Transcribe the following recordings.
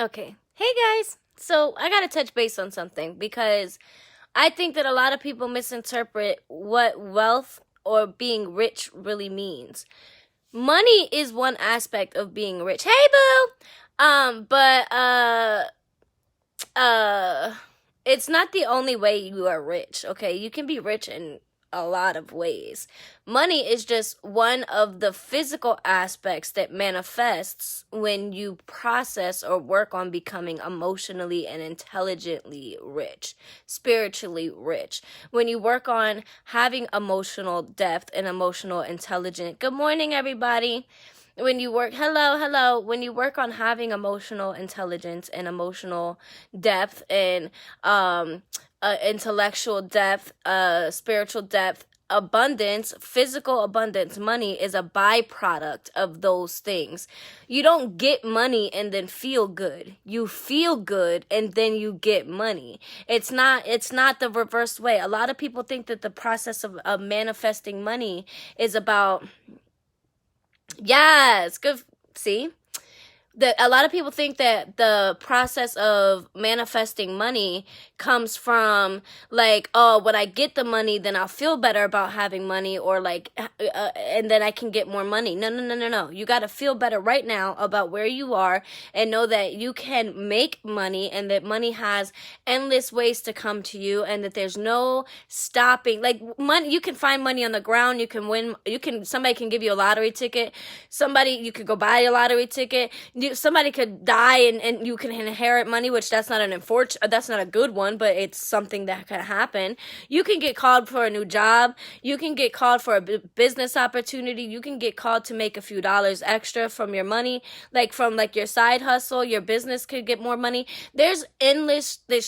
Okay. Hey guys. So I gotta touch base on something because I think that a lot of people misinterpret what wealth or being rich really means. Money is one aspect of being rich. Hey boo! But uh it's not the only way you are rich, okay? You can be rich in a lot of ways. Money is just one of the physical aspects that manifests when you process or work on becoming emotionally and intelligently rich, spiritually rich. When you work on having emotional depth and emotional intelligence. Good morning, everybody. When you work on having emotional intelligence and emotional depth and intellectual depth, spiritual depth, abundance, physical abundance, money is a byproduct of those things. You don't get money and then feel good. You feel good and then you get money. It's not the reverse way. A lot of people think that the process of manifesting money is about, yes, good. See? That a lot of people think that the process of manifesting money comes from like, oh, when I get the money, then I'll feel better about having money, or like, and then I can get more money. No. You got to feel better right now about where you are and know that you can make money and that money has endless ways to come to you and that there's no stopping. Like money, you can find money on the ground. You can win. Somebody can give you a lottery ticket. You could go buy a lottery ticket. Somebody could die and you can inherit money, which that's not a good one, but it's something that can happen. You can get called for a new job. You can get called for a business opportunity. You can get called to make a few dollars extra from your money, like from like your side hustle. Your business could get more money. There's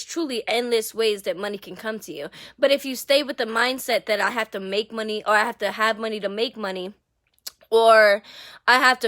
truly endless ways that money can come to you. But if you stay with the mindset that I have to make money or I have to have money to make money, or I have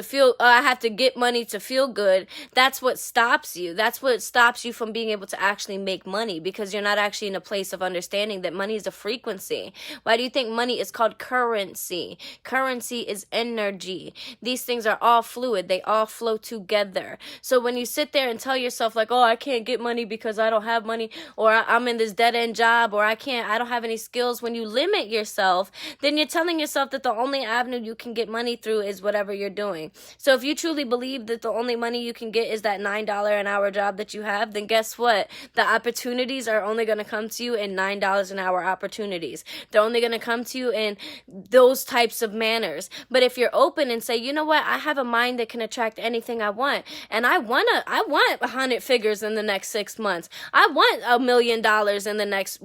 to get money to feel good, that's what stops you. That's what stops you from being able to actually make money, because you're not actually in a place of understanding that money is a frequency. Why do you think money is called currency? Currency is energy. These things are all fluid. They all flow together. So when you sit there and tell yourself like, oh, I can't get money because I don't have money, or I'm in this dead end job, or I don't have any skills, when you limit yourself, then you're telling yourself that the only avenue you can get money through is whatever you're doing. So if you truly believe that the only money you can get is that $9 an hour job that you have, then guess what? The opportunities are only going to come to you in $9 an hour opportunities. They're only going to come to you in those types of manners. But if you're open and say, you know what, I have a mind that can attract anything I want, and I want 100 figures in the next 6 months. I want $1 million in the next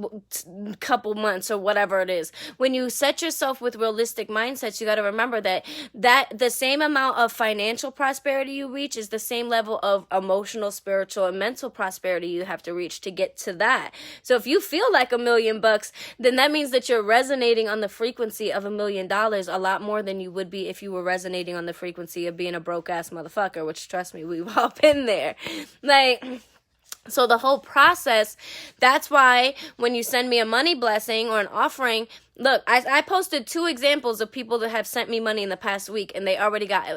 couple months, or whatever it is. When you set yourself with realistic mindsets, you got to remember that the same amount of financial prosperity you reach is the same level of emotional, spiritual, and mental prosperity you have to reach to get to that. So if you feel like $1 million, then that means that you're resonating on the frequency of $1 million a lot more than you would be if you were resonating on the frequency of being a broke ass motherfucker, which, trust me, we've all been there. So the whole process, that's why when you send me a money blessing or an offering, look, I posted 2 examples of people that have sent me money in the past week, and they already got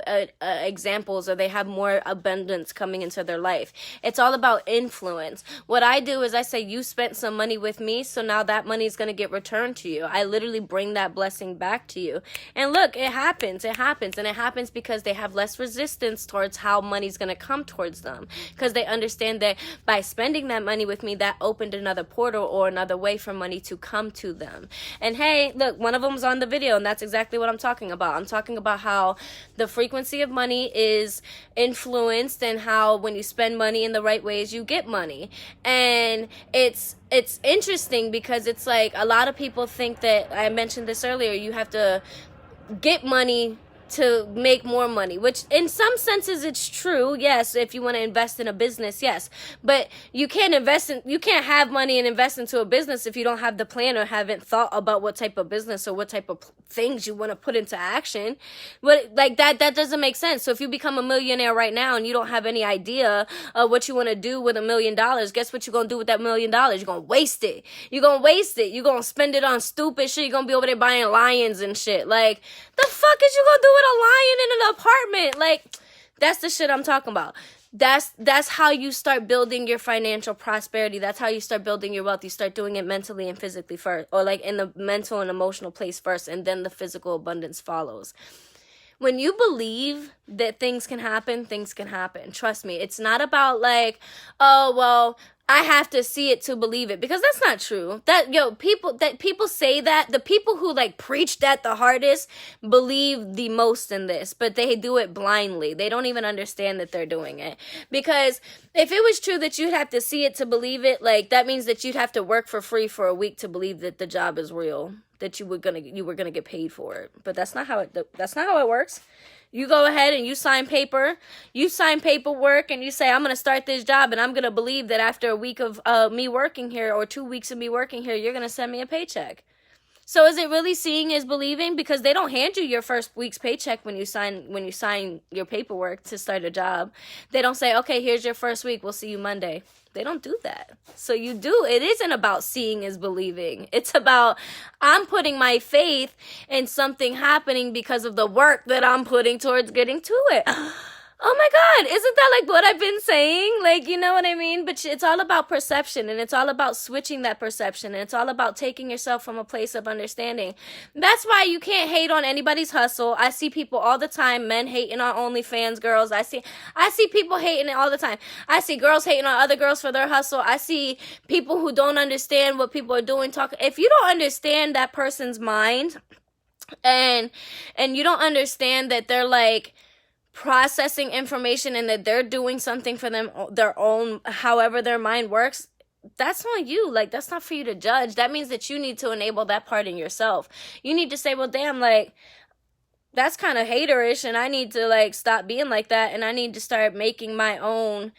examples, or they have more abundance coming into their life. It's all about influence. What I do is I say, you spent some money with me, so now that money is going to get returned to you. I literally bring that blessing back to you. And look, it happens. And it happens because they have less resistance towards how money's going to come towards them, because they understand that by spending that money with me, that opened another portal or another way for money to come to them. And hey, look, one of them's on the video, and that's exactly what I'm talking about. I'm talking about how the frequency of money is influenced, and how when you spend money in the right ways, you get money. And it's interesting because it's like a lot of people think that, I mentioned this earlier, you have to get money to make more money, which in some senses it's true. Yes, if you want to invest in a business, yes, but you can't have money and invest into a business if you don't have the plan or haven't thought about what type of business or what type of things you want to put into action. But like that doesn't make sense. So if you become a millionaire right now and you don't have any idea of what you want to do with $1 million, guess what you're gonna do with that $1 million? You're gonna waste it. You're gonna spend it on stupid shit. You're gonna be over there buying lions and shit. Like, the fuck is you gonna do with a lion in an apartment? Like, that's the shit I'm talking about. That's how you start building your financial prosperity. That's how you start building your wealth. You start doing it mentally and physically first, or like in the mental and emotional place first, and then the physical abundance follows. When you believe that things can happen, things can happen. Trust me. It's not about like, oh, well, I have to see it to believe it, because that's not true. People say that, the people who like preach that the hardest believe the most in this, but they do it blindly. They don't even understand that they're doing it. Because if it was true that you'd have to see it to believe it, like that means that you'd have to work for free for a week to believe that the job is real, that you were gonna get paid for it. But that's not how it works. You go ahead and you sign paperwork, and you say, I'm going to start this job, and I'm going to believe that after a week of me working here, or 2 weeks of me working here, you're going to send me a paycheck. So is it really seeing is believing? Because they don't hand you your first week's paycheck when you sign your paperwork to start a job. They don't say, okay, here's your first week, we'll see you Monday. They don't do that. So it isn't about seeing is believing. It's about, I'm putting my faith in something happening because of the work that I'm putting towards getting to it. Oh my God, isn't that like what I've been saying? Like, you know what I mean? But it's all about perception, and it's all about switching that perception, and it's all about taking yourself from a place of understanding. That's why you can't hate on anybody's hustle. I see people all the time, men hating on OnlyFans girls. I see people hating it all the time. I see girls hating on other girls for their hustle. I see people who don't understand what people are doing, talking. If you don't understand that person's mind, and you don't understand that they're like processing information, and that they're doing something for them, their own, however their mind works, that's on you. Like, that's not for you to judge. That means that you need to enable that part in yourself. You need to say, well, damn, like, that's kind of haterish, and I need to like stop being like that, and I need to start making my own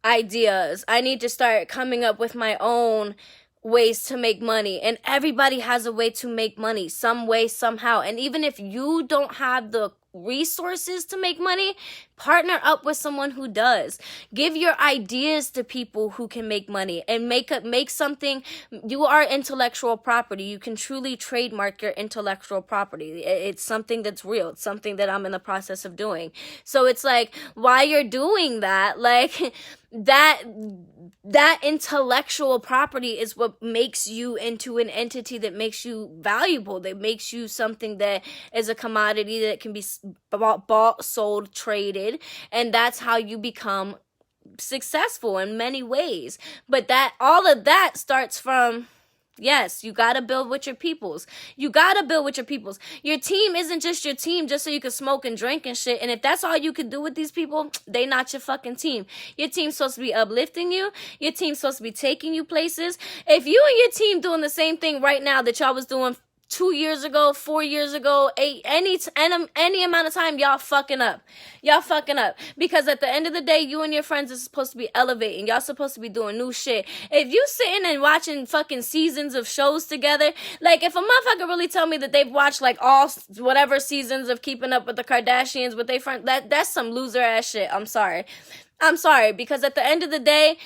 ideas. I need to start coming up with my own ways to make money. And everybody has a way to make money, some way, somehow. And even if you don't have the resources to make money, partner up with someone who does. Give your ideas to people who can make money, and make something. You are intellectual property. You can truly trademark your intellectual property. It's something that's real. It's something that I'm in the process of doing. So it's like, while you're doing that, like that intellectual property is what makes you into an entity that makes you valuable, that makes you something that is a commodity that can be bought, sold, traded, and that's how you become successful in many ways. But that all of that starts from, yes, you gotta build with your peoples. Your team isn't just your team just so you can smoke and drink and shit. And if that's all you can do with these people, they not your fucking team. Your team's supposed to be uplifting you. Your team's supposed to be taking you places. If you and your team doing the same thing right now that y'all was doing 2 years ago, 4 years ago, any amount of time, y'all fucking up. Because at the end of the day, you and your friends are supposed to be elevating. Y'all supposed to be doing new shit. If you sitting and watching fucking seasons of shows together, like if a motherfucker really tell me that they've watched like all whatever seasons of Keeping Up with the Kardashians with their friends, that's some loser ass shit. I'm sorry, because at the end of the day,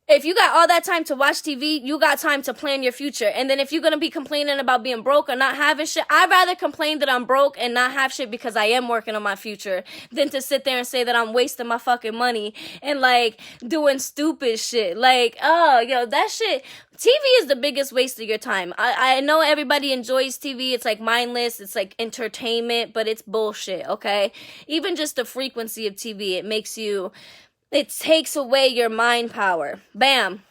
if you got all that time to watch TV, you got time to plan your future. And then if you're going to be complaining about being broke or not having shit, I'd rather complain that I'm broke and not have shit because I am working on my future than to sit there and say that I'm wasting my fucking money and like doing stupid shit. Like, oh, yo, that shit. TV is the biggest waste of your time. I know everybody enjoys TV. It's like mindless. It's like entertainment, but it's bullshit, okay? Even just the frequency of TV, it takes away your mind power. Bam.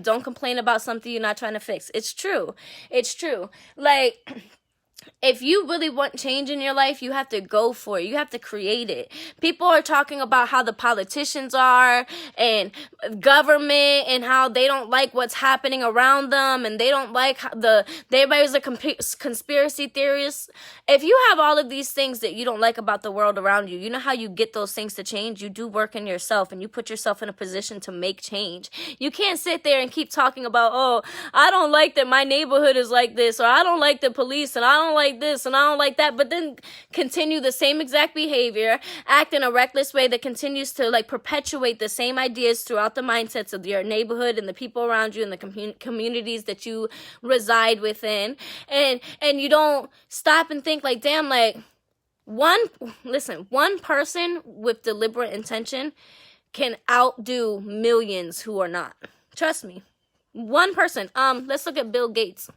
Don't complain about something you're not trying to fix. It's true. Like, if you really want change in your life, you have to go for it. You have to create it. People are talking about how the politicians are and government and how they don't like what's happening around them, and they don't like everybody's a conspiracy theorist. If you have all of these things that you don't like about the world around you, you know how you get those things to change? You do work in yourself, and you put yourself in a position to make change. You can't sit there and keep talking about, oh, I don't like that my neighborhood is like this, or I don't like the police, and I don't like this and I don't like that, but then continue the same exact behavior, act in a reckless way that continues to like perpetuate the same ideas throughout the mindsets of your neighborhood and the people around you and the communities that you reside within, and you don't stop and think like, damn, like one person with deliberate intention can outdo millions who are not. Trust me. One person. Let's look at Bill Gates.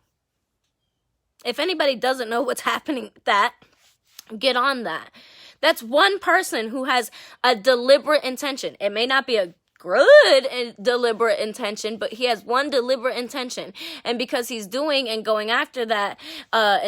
If anybody doesn't know what's happening with that, get on that. That's one person who has a deliberate intention. It may not be a good and deliberate intention, but he has one deliberate intention, and because he's doing and going after that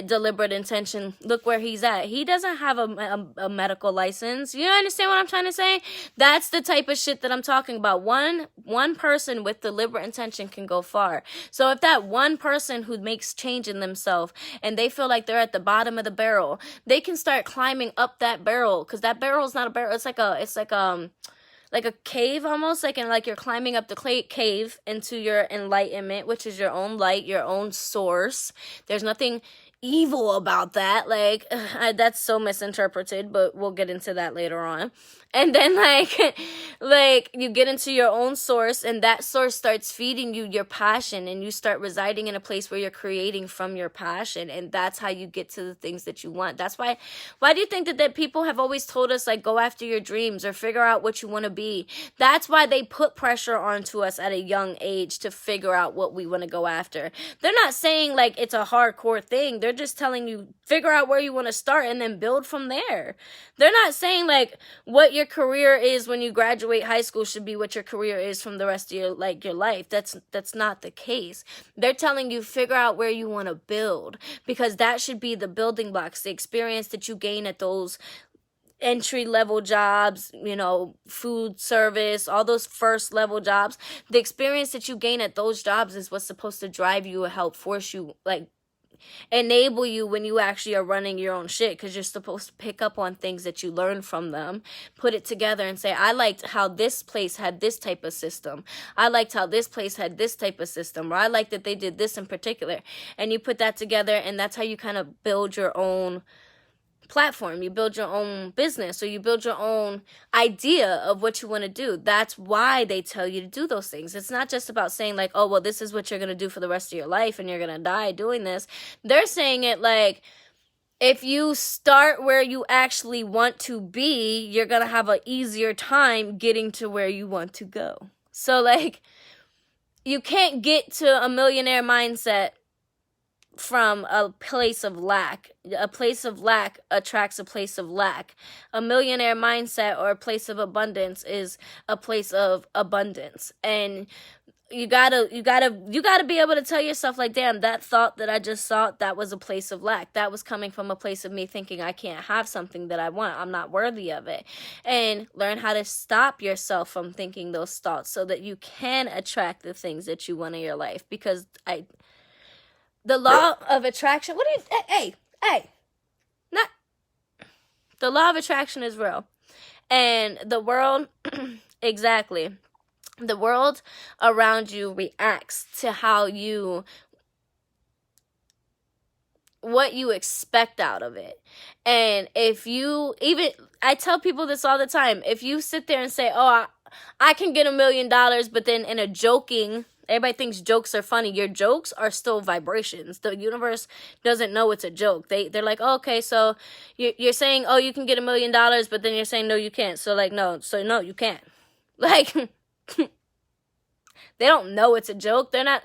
deliberate intention, look where he's at. He doesn't have a medical license. You understand what I'm trying to say? That's the type of shit that I'm talking about. One person with deliberate intention can go far. So if that one person who makes change in themselves and they feel like they're at the bottom of the barrel, they can start climbing up that barrel, because that barrel is not a barrel. It's like a cave almost, like you're climbing up the cave into your enlightenment, which is your own light, your own source. There's nothing evil about that. Like, that's so misinterpreted, but we'll get into that later on. And then like you get into your own source, and that source starts feeding you your passion, and you start residing in a place where you're creating from your passion, and that's how you get to the things that you want. That's why do you think that people have always told us, like, go after your dreams or figure out what you want to be? That's why they put pressure onto us at a young age to figure out what we want to go after. They're not saying like it's a hardcore thing. They're just telling you figure out where you want to start and then build from there. They're not saying like what your career is when you graduate high school should be what your career is from the rest of your life. That's not the case. They're telling you figure out where you want to build, because that should be the building blocks, the experience that you gain at those entry level jobs, food service, all those first level jobs. The experience that you gain at those jobs is what's supposed to drive you or help force you, like enable you when you actually are running your own shit, because you're supposed to pick up on things that you learn from them, put it together and say, I liked how this place had this type of system. I liked how this place had this type of system, or I liked that they did this in particular. And you put that together, and that's how you kind of build your own platform. You build your own business, or you build your own idea of what you want to do. That's why they tell you to do those things. It's not just about saying like, oh, well, this is what you're going to do for the rest of your life and you're going to die doing this. They're saying it like, if you start where you actually want to be, you're going to have an easier time getting to where you want to go. So like, you can't get to a millionaire mindset from a place of lack. A place of lack attracts a place of lack. A millionaire mindset or a place of abundance is a place of abundance. And you gotta be able to tell yourself like, damn, that thought that I just thought, that was a place of lack. That was coming from a place of me thinking I can't have something that I want. I'm not worthy of it. And learn how to stop yourself from thinking those thoughts so that you can attract the things that you want in your life. Because the law of attraction, the law of attraction is real. And the world, exactly, the world around you reacts to what you expect out of it. And if you, I tell people this all the time, if you sit there and say, oh, I can get $1 million, but then in a joking, everybody thinks jokes are funny. Your jokes are still vibrations. The universe doesn't know it's a joke. They're like, oh, okay, so you're saying, oh, you can get $1 million, but then you're saying, no, you can't. So like, no, you can't. Like, they don't know it's a joke. They're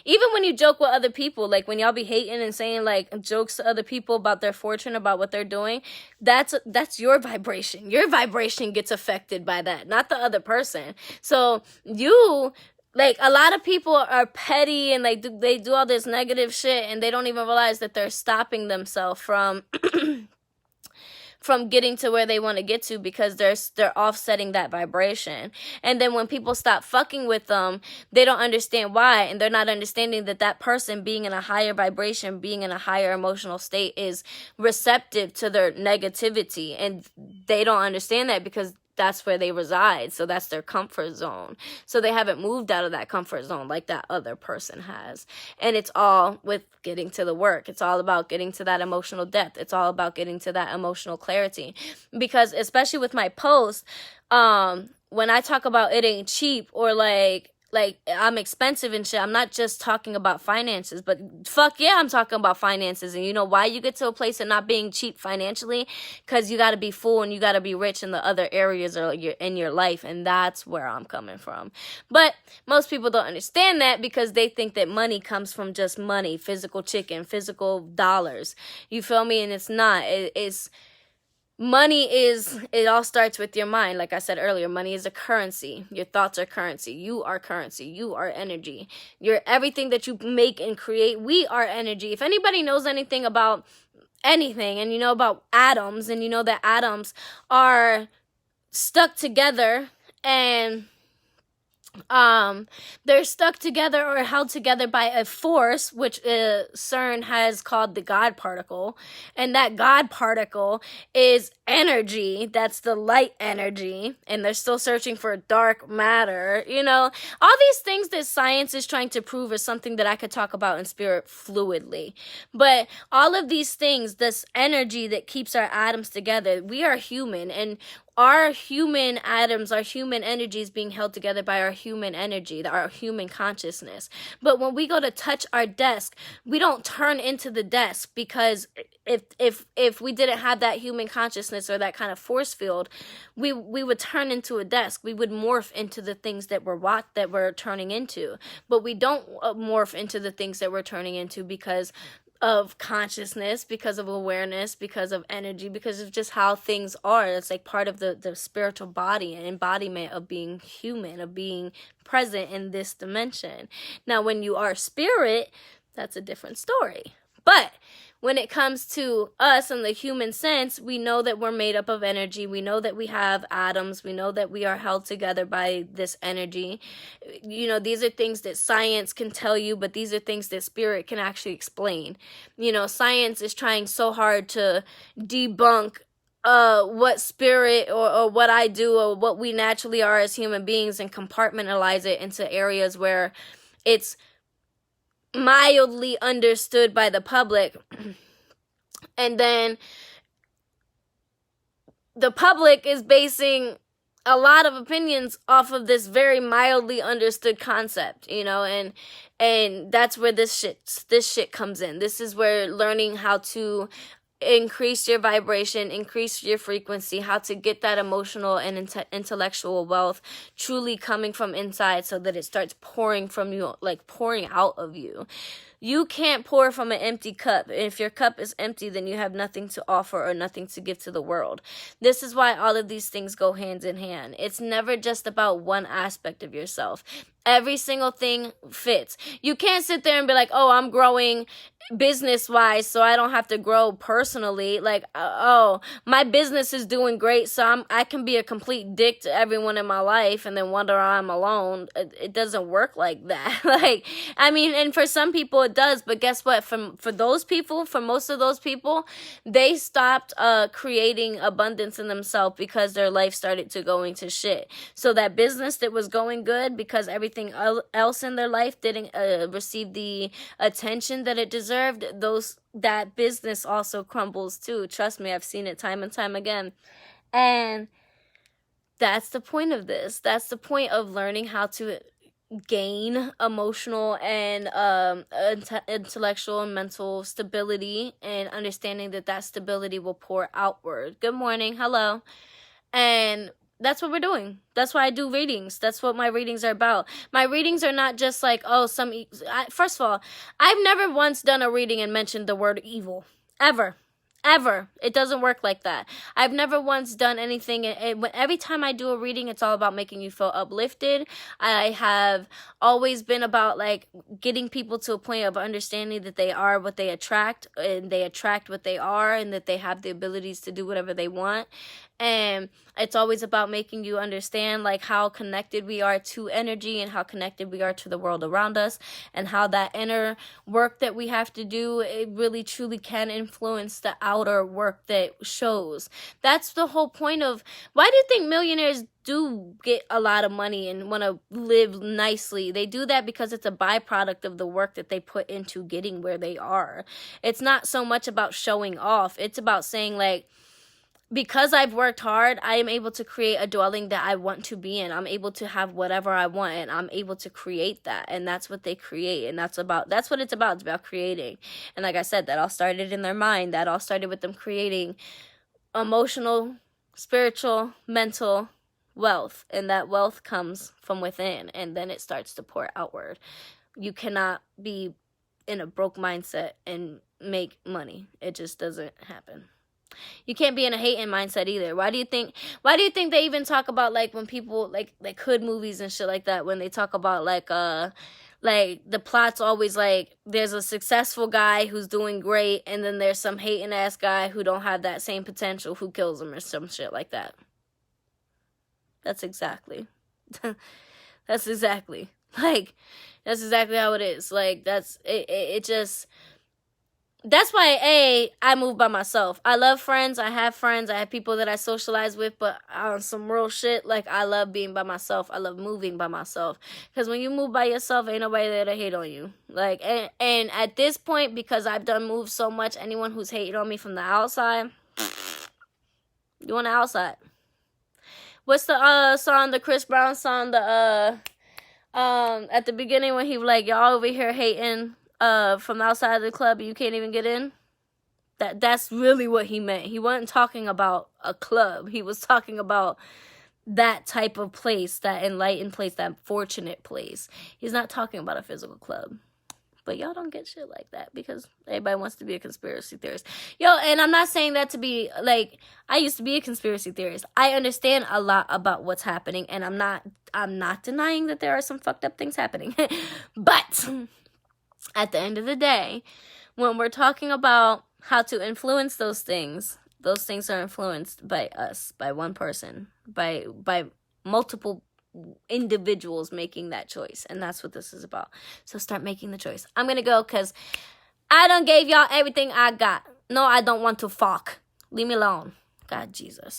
even when you joke with other people, like when y'all be hating and saying like jokes to other people about their fortune, about what they're doing, that's your vibration. Your vibration gets affected by that, not the other person. So like, a lot of people are petty and like they do all this negative shit, and they don't even realize that they're stopping themselves from getting to where they want to get to, because they're offsetting that vibration. And then when people stop fucking with them, they don't understand why, and they're not understanding that person being in a higher vibration, being in a higher emotional state, is receptive to their negativity, and they don't understand that because that's where they reside. So that's their comfort zone. So they haven't moved out of that comfort zone like that other person has. And it's all with getting to the work. It's all about getting to that emotional depth. It's all about getting to that emotional clarity. Because especially with my post, when I talk about it ain't cheap, or like like I'm expensive and shit. I'm not just talking about finances, but fuck yeah, I'm talking about finances. And you know why you get to a place of not being cheap financially? Because you got to be full and you got to be rich in the other areas or in your life. And that's where I'm coming from. But most people don't understand that because they think that money comes from just money, physical chicken, physical dollars. You feel me? And it's not. It's money is, it all starts with your mind. Like I said earlier, money is a currency. Your thoughts are currency. You are currency. You are energy. You're everything that you make and create. We are energy. If anybody knows anything about anything, and you know about atoms, and you know that atoms are stuck together, and they're stuck together or held together by a force, which CERN has called the God particle. And that God particle is energy. That's the light energy. And they're still searching for dark matter. You know, all these things that science is trying to prove is something that I could talk about in spirit fluidly. But all of these things, this energy that keeps our atoms together, we are human, and our human atoms, our human energy is being held together by our human energy, our human consciousness. But when we go to touch our desk, we don't turn into the desk, because if we didn't have that human consciousness or that kind of force field, we would turn into a desk. We would morph into the things that we're turning into. But we don't morph into the things that we're turning into because of consciousness, because of awareness, because of energy, because of just how things are. It's like part of the spiritual body and embodiment of being human, of being present in this dimension. Now, when you are spirit, that's a different story. But when it comes to us in the human sense, we know that we're made up of energy. We know that we have atoms. We know that we are held together by this energy. You know, these are things that science can tell you, but these are things that spirit can actually explain. You know, science is trying so hard to debunk what spirit or what I do or what we naturally are as human beings, and compartmentalize it into areas where it's mildly understood by the public. And then the public is basing a lot of opinions off of this very mildly understood concept, you know, and that's where this shit comes in. This is where learning how to increase your vibration, increase your frequency, how to get that emotional and intellectual wealth truly coming from inside, so that it starts pouring from you, like pouring out of you. You can't pour from an empty cup. If your cup is empty, then you have nothing to offer or nothing to give to the world. This is why all of these things go hand in hand. It's never just about one aspect of yourself. Every single thing fits. You can't sit there and be like, oh, I'm growing business wise, so I don't have to grow personally. Like, oh, my business is doing great, so I can be a complete dick to everyone in my life and then wonder I'm alone. It doesn't work like that. Like, I mean, and for some people it does, but guess what? For those people, for most of those people, they stopped creating abundance in themselves because their life started to go into shit. So that business that was going good because everything else in their life didn't receive the attention that it deserved, that business also crumbles too. Trust me, I've seen it time and time again. And that's the point of this. That's the point of learning how to gain emotional and intellectual and mental stability, and understanding that stability will pour outward. Good morning. Hello. And that's what we're doing. That's why I do readings. That's what my readings are about. My readings are not just like, oh, first of all, I've never once done a reading and mentioned the word evil. Ever. It doesn't work like that. I've never once done anything. Every time I do a reading, it's all about making you feel uplifted. I have always been about like getting people to a point of understanding that they are what they attract, and they attract what they are, and that they have the abilities to do whatever they want. And it's always about making you understand like how connected we are to energy, and how connected we are to the world around us, and how that inner work that we have to do, it really truly can influence the outer work that shows. That's the whole point of, why do you think millionaires do get a lot of money and want to live nicely? They do that because it's a byproduct of the work that they put into getting where they are. It's not so much about showing off. It's about saying like, because I've worked hard, I am able to create a dwelling that I want to be in. I'm able to have whatever I want, and I'm able to create that. And that's what they create. And that's what it's about. It's about creating. And like I said, that all started in their mind. That all started with them creating emotional, spiritual, mental wealth. And that wealth comes from within, and then it starts to pour outward. You cannot be in a broke mindset and make money. It just doesn't happen. You can't be in a hating mindset either. Why do you think they even talk about, like, when people like hood movies and shit like that, when they talk about like the plot's always like there's a successful guy who's doing great, and then there's some hating ass guy who don't have that same potential who kills him or some shit like that. That's exactly that's exactly how it is. Like, it just, that's why I move by myself. I love friends. I have friends. I have people that I socialize with, but on some real shit, like, I love being by myself. I love moving by myself, because when you move by yourself, ain't nobody there to hate on you. Like, and at this point, because I've done moves so much, anyone who's hating on me from the outside, you on the outside. What's the song, the Chris Brown song, the at the beginning when he was like, y'all over here hating from outside of the club and you can't even get in? That's really what he meant. He wasn't talking about a club. He was talking about that type of place, that enlightened place, that fortunate place. He's not talking about a physical club. But y'all don't get shit like that because everybody wants to be a conspiracy theorist. Yo, and I'm not saying that to be like, I used to be a conspiracy theorist. I understand a lot about what's happening, and I'm not denying that there are some fucked up things happening. But at the end of the day, when we're talking about how to influence those things are influenced by us, by one person, by multiple individuals making that choice. And that's what this is about. So start making the choice. I'm gonna go because I done gave y'all everything I got. No, I don't want to fuck. Leave me alone. God, Jesus.